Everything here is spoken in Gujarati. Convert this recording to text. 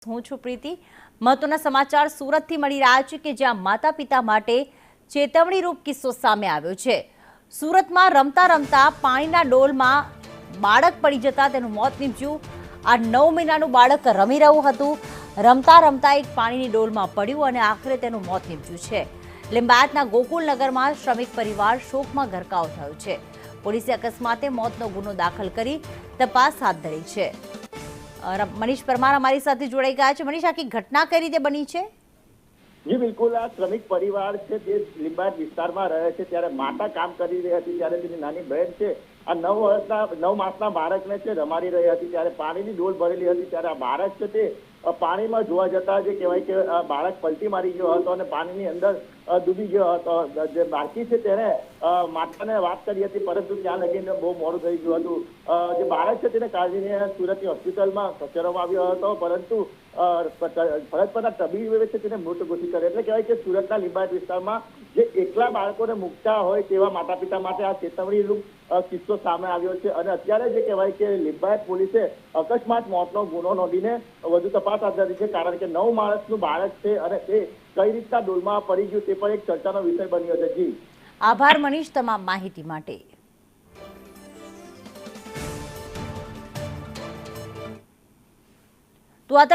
હું છું પ્રીતિ। મહત્વના સમાચાર સુરતથી મળી રહ્યા છે કે જ્યાં માતા પિતા માટે ચેતવણીરૂપ કિસ્સો સામે આવ્યો છે। સુરતમાં રમતા રમતા પાણીના ડોલમાં બાળક પડી જતા તેનું મોત નીપજ્યું। આ 9 મહિનાનું બાળક રમી રહ્યું હતું। રમતા રમતા એક પાણીની ડોલમાં પડ્યું અને આખરે તેનું મોત નીપજ્યું છે। લિંબાયતના ગોકુલનગરમાં શ્રમિક પરિવાર શોકમાં ગરકાવ થયો છે। પોલીસે અકસ્માતે મોતનો ગુનો દાખલ કરી તપાસ હાથ ધરી છે। मनीष परमार हमारी साथ जोड़ाई गया है। मनीष, आखी घटना कई रीते बनी है? जी बिल्कुल, आ श्रमिक परिवार है लिंबायत विस्तार में रहे छे त्यारे माता काम करी रही थी त्यारे तेनी नानी बहन है आ 9 मासना बाळकने रमाड़ी रही थी त्यारे पाणीनी डोल भरेली हती त्यारे आ बाळक छे ते पाणीमां जोवा जता जे कहेवाय के बाळक पलटी मारी गयो हतो अने पाणीनी अंदर डूबी गयो हतो। जे बाळकी छे तेने माताने वात करी हती परंतु त्यां लगीने बहु मोडું થઈ ગયું હતું। જે બાળક છે તેને કાઢીને સુરતની હોસ્પિટલમાં ખસેડવામાં આવ્યો હતો પરંતુ ફરજ પરના તબીબે છે તેને મૃત ઘોષિત કર્યો। એટલે કહેવાય કે સુરતના લિંબાયત વિસ્તારમાં જે એકલા બાળકોને મૂકતા હોય તેવા માતા પિતા માટે આ ચેતવણીરૂપ કિસ્સો સામે આવ્યો છે અને અત્યારે જે કહેવાય કે લિંબાયત પોલીસે અકસ્માત મોતનો ગુનો નોંધીને વધુ તપાસ હાથ ધરી છે કારણ કે 9 માસનું બાળક છે અને તે કઈ રીતના ડોલમાં પડી ગયું તે પણ એક ચર્ચાનો વિષય બન્યો છે। જી आभार मनीष, तमाम माहिती माटे।